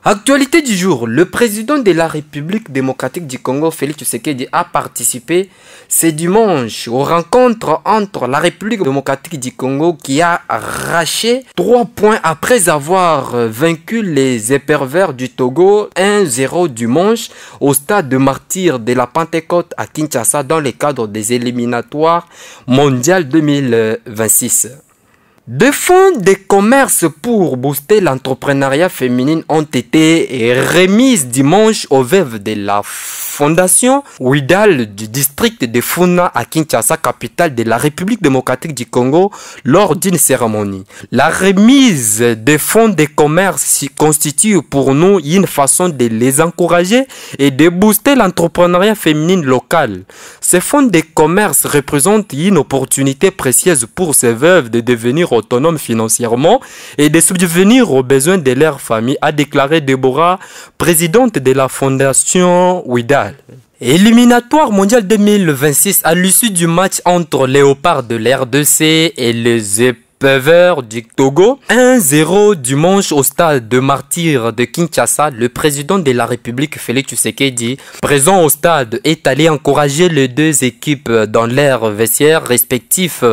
Actualité du jour, le président de la République démocratique du Congo, Félix Tshisekedi, a participé ce dimanche aux rencontres entre la République démocratique du Congo qui a arraché 3 points après avoir vaincu les épervers du Togo 1-0 dimanche au stade de martyrs de la Pentecôte à Kinshasa dans le cadre des éliminatoires mondiales 2026. Des fonds de commerce pour booster l'entrepreneuriat féminin ont été remises dimanche aux veuves de la fondation Widal du district de Funa à Kinshasa, capitale de la République démocratique du Congo, lors d'une cérémonie. La remise des fonds de commerce constitue pour nous une façon de les encourager et de booster l'entrepreneuriat féminin local. Ces fonds de commerce représentent une opportunité précieuse pour ces veuves de devenir autonomes financièrement et de subvenir aux besoins de leur famille, a déclaré Deborah, présidente de la fondation Widal. Éliminatoire mondial 2026 à l'issue du match entre Léopards de l'RDC et les épervers du Togo, 1-0 dimanche au stade de martyrs de Kinshasa, le président de la République Félix Tshisekedi, présent au stade, est allé encourager les deux équipes dans leurs vestiaires respectifs.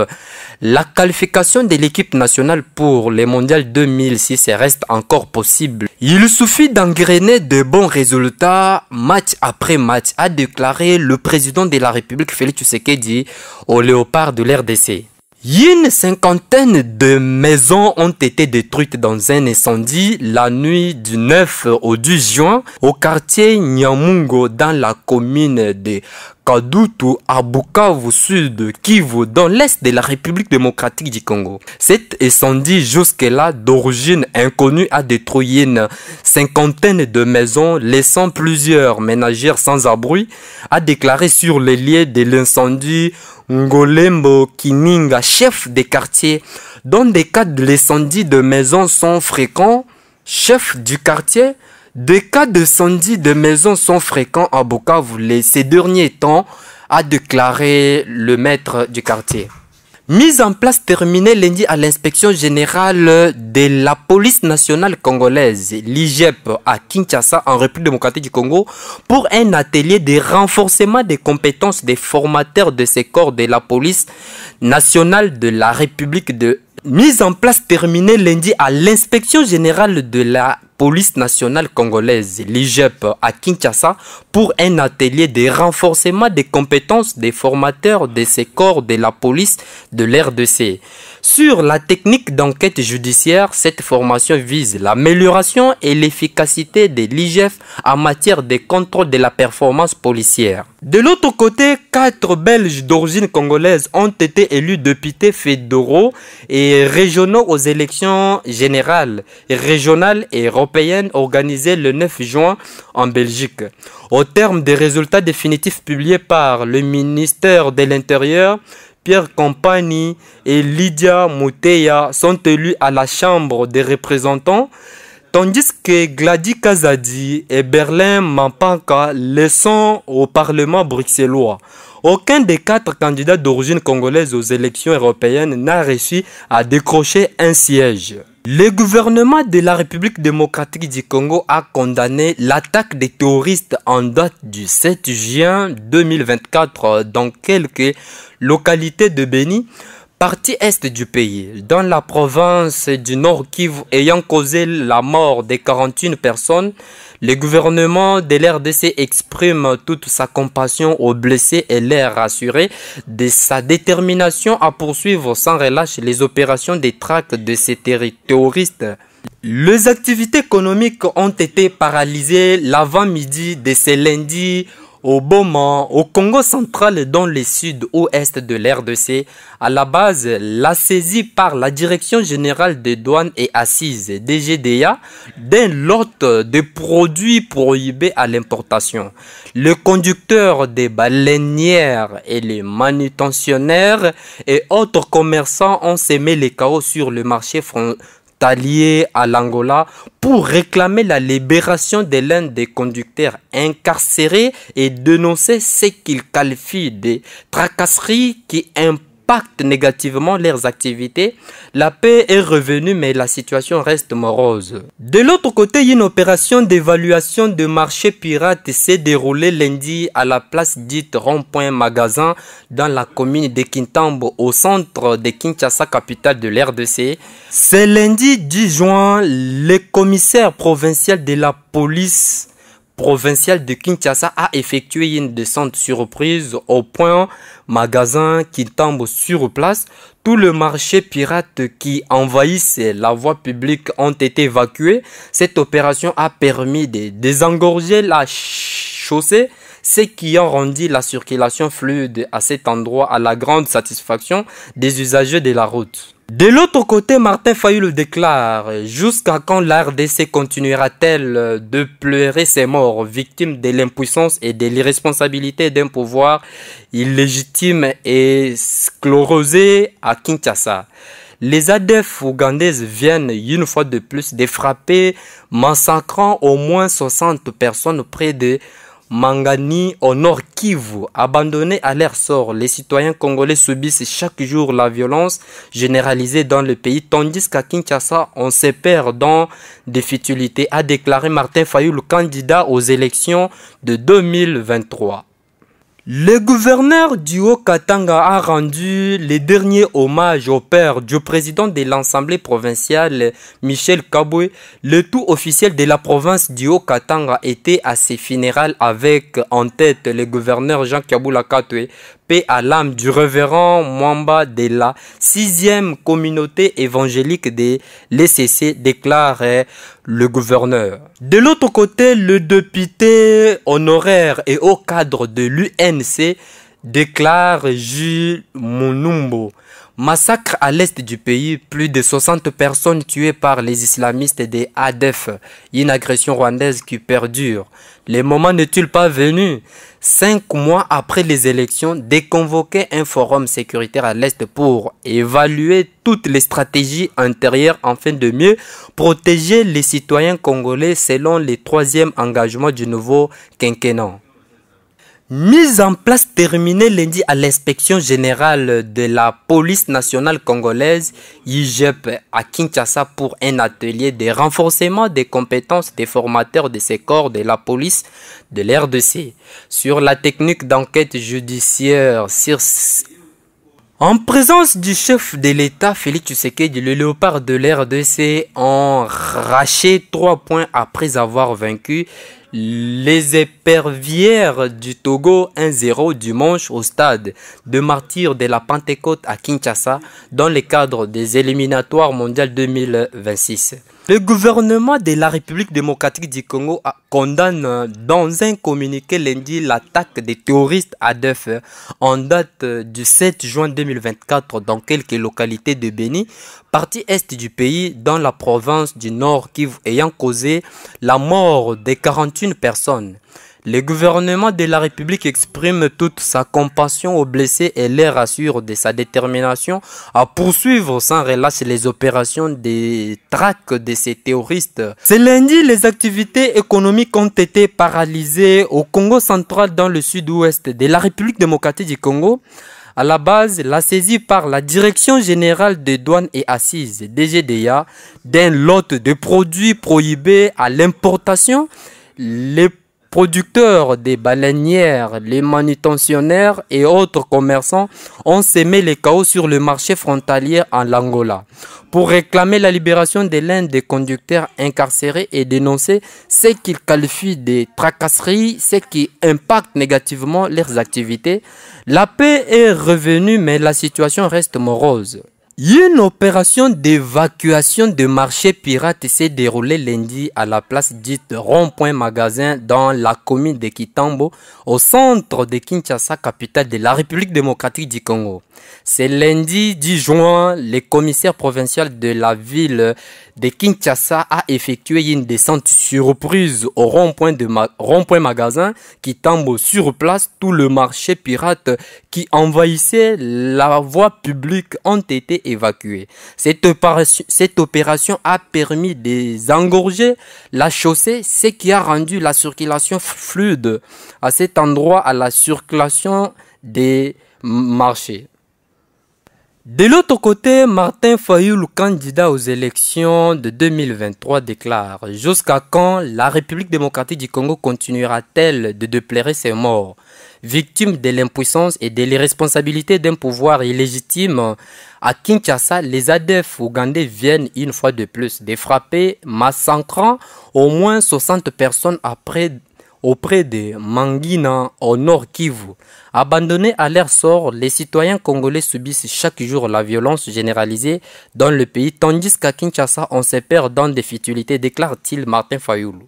La qualification de l'équipe nationale pour les mondiales 2006 reste encore possible. Il suffit d'engrainer de bons résultats match après match, a déclaré le président de la République Félix Tshisekedi au Léopard de l'RDC. Une cinquantaine de maisons ont été détruites dans un incendie la nuit du 9 au 10 juin au quartier Nyamungo dans la commune de Kadutu à Bukavu Sud Kivu dans l'est de la République démocratique du Congo. Cet incendie jusque-là d'origine inconnue a détruit une cinquantaine de maisons laissant plusieurs ménagères sans abri, a déclaré sur les lieux de l'incendie Ngolembo Kininga, chef des quartiers. Dans des cas de l'incendie de maisons sont fréquents, chef du quartier, des cas d'incendie de maisons sont fréquents à Bukavu ces derniers temps, a déclaré le maître du quartier. Mise en place terminée lundi à l'inspection générale de la police nationale congolaise, l'IGEP à Kinshasa en République démocratique du Congo, pour un atelier de renforcement des compétences des formateurs de ces corps de la police nationale de la République de... Mise en place terminée lundi à l'inspection générale de la police nationale congolaise, l'IGEP à Kinshasa, pour un atelier de renforcement des compétences des formateurs de ces corps de la police de l'RDC. Sur la technique d'enquête judiciaire, cette formation vise l'amélioration et l'efficacité de l'IGF en matière de contrôle de la performance policière. De l'autre côté, 4 Belges d'origine congolaise ont été élus députés fédéraux et régionaux aux élections générales, régionales et européennes organisées le 9 juin en Belgique. Au terme des résultats définitifs publiés par le ministère de l'Intérieur, Pierre Compagnie et Lydia Mouteya sont élus à la Chambre des représentants, tandis que Gladys Kazadi et Berlin Mampanka le sont au Parlement bruxellois. Aucun des 4 candidats d'origine congolaise aux élections européennes n'a réussi à décrocher un siège. Le gouvernement de la République démocratique du Congo a condamné l'attaque des terroristes en date du 7 juin 2024 dans quelques localités de Beni, partie est du pays, dans la province du Nord Kivu, ayant causé la mort de 41 personnes. Le gouvernement de l'RDC exprime toute sa compassion aux blessés et leur assurer de sa détermination à poursuivre sans relâche les opérations de traque de ces terroristes. Les activités économiques ont été paralysées l'avant-midi de ce lundi au Boma, au Congo central dans le sud-ouest de l'RDC. À la base, la saisie par la Direction générale des douanes et assises DGDA d'un lot de produits prohibés à l'importation. Les conducteurs des baleinières et les manutentionnaires et autres commerçants ont semé les chaos sur le marché frontalier à l'Angola pour réclamer la libération de l'un des conducteurs incarcérés et dénoncer ce qu'ils qualifient de tracasseries qui imposent impacte négativement leurs activités. La paix est revenue, mais la situation reste morose. De l'autre côté, une opération d'évaluation de marché pirate s'est déroulée lundi à la place dite Rond-Point Magasin dans la commune de Kintambo, au centre de Kinshasa, capitale de l'RDC. C'est lundi 10 juin, le commissaire provincial de la police provincial de Kinshasa a effectué une descente surprise au point magasin Kintambo sur place. Tout le marché pirate qui envahissait la voie publique ont été évacués. Cette opération a permis de désengorger la chaussée, ce qui a rendu la circulation fluide à cet endroit à la grande satisfaction des usagers de la route. De l'autre côté, Martin Fayulu déclare: jusqu'à quand la RDC continuera-t-elle de pleurer ses morts, victimes de l'impuissance et de l'irresponsabilité d'un pouvoir illégitime et sclérosé à Kinshasa? Les ADF ougandaises viennent une fois de plus de frapper, massacrant au moins 60 personnes près de Mangani au nord Kivu. Abandonnés à leur sort, les citoyens congolais subissent chaque jour la violence généralisée dans le pays, tandis qu'à Kinshasa, on se perd dans des futilités, a déclaré Martin Fayulu, candidat aux élections de 2023. Le gouverneur du Haut-Katanga a rendu le dernier hommage au père du président de l'Assemblée provinciale, Michel Kabwe. Le tout officiel de la province du Haut-Katanga était à ses funérailles avec en tête le gouverneur Jean Kabula Katwe, paix à l'âme du révérend Mwamba de la 6e communauté évangélique de l'ECC, déclare le gouverneur. De l'autre côté, le député honoraire et haut cadre de l'UNC déclare Jules Monumbo. Massacre à l'est du pays, plus de 60 personnes tuées par les islamistes des ADF, une agression rwandaise qui perdure. Le moment n'est-il pas venu, 5 mois après les élections, de convoquer un forum sécuritaire à l'est pour évaluer toutes les stratégies intérieures afin de mieux protéger les citoyens congolais selon le 3e engagement du nouveau quinquennat. Mise en place terminée lundi à l'inspection générale de la police nationale congolaise, IGEP, à Kinshasa pour un atelier de renforcement des compétences des formateurs de ces corps de la police de l'RDC sur la technique d'enquête judiciaire. En présence du chef de l'État, Félix Tshisekedi, le léopard de l'RDC ont raché 3 points après avoir vaincu les épervières du Togo 1-0 dimanche au stade de martyrs de la Pentecôte à Kinshasa dans le cadre des éliminatoires mondiales 2026. Le gouvernement de la République démocratique du Congo condamne dans un communiqué lundi l'attaque des terroristes ADF en date du 7 juin 2024 dans quelques localités de Béni, partie est du pays, dans la province du Nord Kivu, ayant causé la mort de 41 personnes. Le gouvernement de la République exprime toute sa compassion aux blessés et les rassure de sa détermination à poursuivre sans relâche les opérations de traque de ces terroristes. Ce lundi, les activités économiques ont été paralysées au Congo central dans le sud-ouest de la République démocratique du Congo. À la base, la saisie par la Direction générale des douanes et assises, DGDA, d'un lot de produits prohibés à l'importation, les producteurs des baleinières, les manutentionnaires et autres commerçants ont semé le chaos sur le marché frontalier en Angola pour réclamer la libération de l'un des conducteurs incarcérés et dénoncer ce qu'ils qualifient de tracasseries, ce qui impacte négativement leurs activités. La paix est revenue, mais la situation reste morose. Une opération d'évacuation de marché pirate s'est déroulée lundi à la place dite Rond-Point Magasin dans la commune de Kintambo, au centre de Kinshasa, capitale de la République démocratique du Congo. C'est lundi 10 juin, le commissaire provincial de la ville de Kinshasa a effectué une descente surprise au rond-point magasin Kintambo. Sur place, tout le marché pirate qui envahissait la voie publique ont été évacués. Cette opération a permis de désengorger la chaussée, ce qui a rendu la circulation fluide à cet endroit à la circulation des marchés. De l'autre côté, Martin Fayulu, candidat aux élections de 2023, déclare « Jusqu'à quand la République démocratique du Congo continuera-t-elle de déplorer ses morts ?» Victime de l'impuissance et de l'irresponsabilité d'un pouvoir illégitime, à Kinshasa, les ADF ougandais viennent une fois de plus de frapper, massacrant au moins 60 personnes auprès de Mangina au nord Kivu. Abandonnés à leur sort, les citoyens congolais subissent chaque jour la violence généralisée dans le pays, tandis qu'à Kinshasa, on se perd dans des futilités, déclare-t-il Martin Fayulu.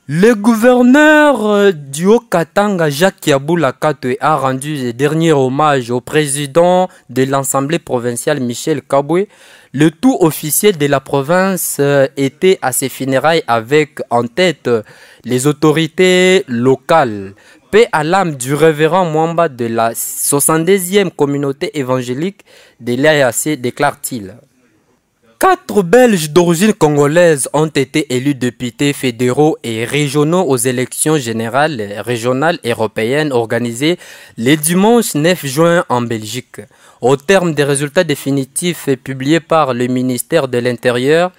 Le gouverneur du Haut-Katanga, Jacques Yaboula Katwe, a rendu le dernier hommage au président de l'Assemblée provinciale, Michel Kabwe. Le tout officiel de la province était à ses funérailles avec en tête les autorités locales. Paix à l'âme du révérend Mwamba de la 72e communauté évangélique de l'AAC, déclare-t-il. 4 Belges d'origine congolaise ont été élus députés fédéraux et régionaux aux élections générales régionales européennes organisées le dimanche 9 juin en Belgique. Au terme des résultats définitifs publiés par le ministère de l'Intérieur,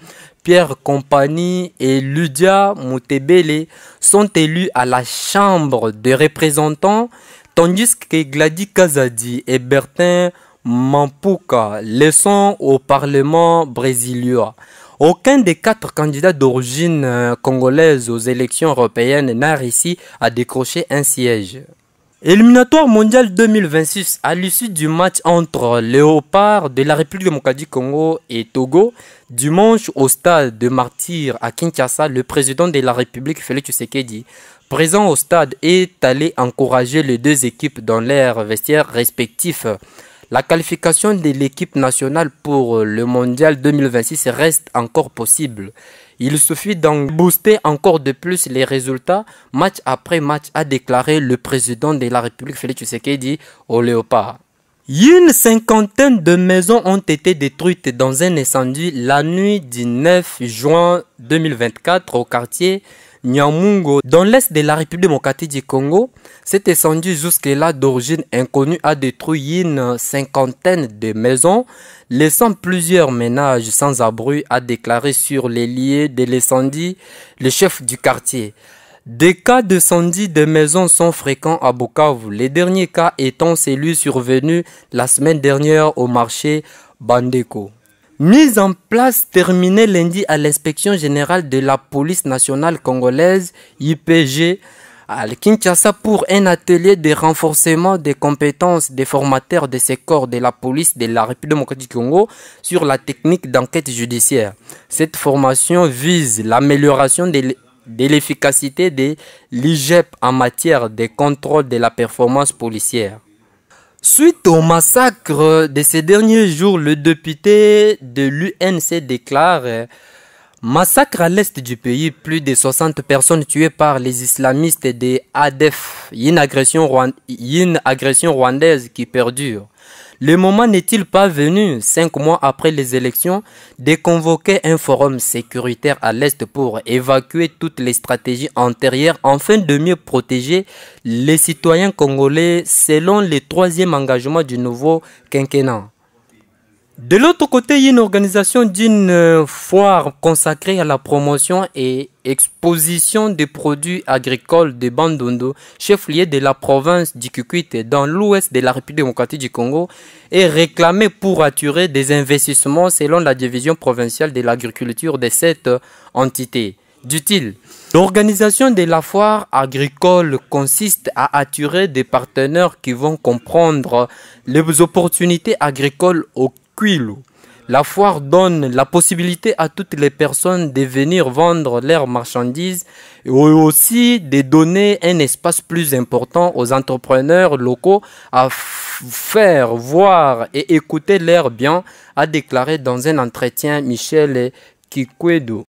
Pierre Compagnie et Lydia Moutebele sont élus à la Chambre des représentants, tandis que Gladys Kazadi et Bertin Mampuka le sont au Parlement brésilien. Aucun des 4 candidats d'origine congolaise aux élections européennes n'a réussi à décrocher un siège. Éliminatoire mondial 2026, à l'issue du match entre Léopard de la République démocratique du Congo et Togo, dimanche au stade de Martyrs à Kinshasa, le président de la République, Félix Tshisekedi, présent au stade, est allé encourager les deux équipes dans leurs vestiaires respectifs. La qualification de l'équipe nationale pour le mondial 2026 reste encore possible. Il suffit d'en booster encore de plus les résultats match après match, a déclaré le président de la République Félix Tshisekedi au Léopard. Une cinquantaine de maisons ont été détruites dans un incendie la nuit du 9 juin 2024 au quartier Nyamungo, dans l'est de la République démocratique du Congo. Cet incendie jusque-là d'origine inconnue a détruit une cinquantaine de maisons, laissant plusieurs ménages sans abri, a déclaré sur les lieux de l'incendie le chef du quartier. Des cas d'incendie de maisons sont fréquents à Bukavu, les derniers cas étant celui survenu la semaine dernière au marché Bandeko. Mise en place terminée lundi à l'inspection générale de la police nationale congolaise, IPG, à Kinshasa pour un atelier de renforcement des compétences des formateurs de ces corps de la police de la République démocratique du Congo sur la technique d'enquête judiciaire. Cette formation vise l'amélioration de l'efficacité de l'IGEP en matière de contrôle de la performance policière. Suite au massacre de ces derniers jours, le député de l'UNC déclare « Massacre à l'est du pays, plus de 60 personnes tuées par les islamistes de ADF, une agression rwandaise qui perdure. Le moment n'est-il pas venu, 5 mois après les élections, de convoquer un forum sécuritaire à l'Est pour évacuer toutes les stratégies antérieures afin de mieux protéger les citoyens congolais selon le 3e engagement du nouveau quinquennat. De l'autre côté, une organisation d'une foire consacrée à la promotion et exposition des produits agricoles de Bandundu, chef-lieu de la province du Kikwit dans l'ouest de la République démocratique du Congo, est réclamée pour attirer des investissements selon la division provinciale de l'agriculture de cette entité. Dit-il, l'organisation de la foire agricole consiste à attirer des partenaires qui vont comprendre les opportunités agricoles au Kwilu. La foire donne la possibilité à toutes les personnes de venir vendre leurs marchandises et aussi de donner un espace plus important aux entrepreneurs locaux à faire voir et écouter leurs biens, a déclaré dans un entretien Michel Kikwedu.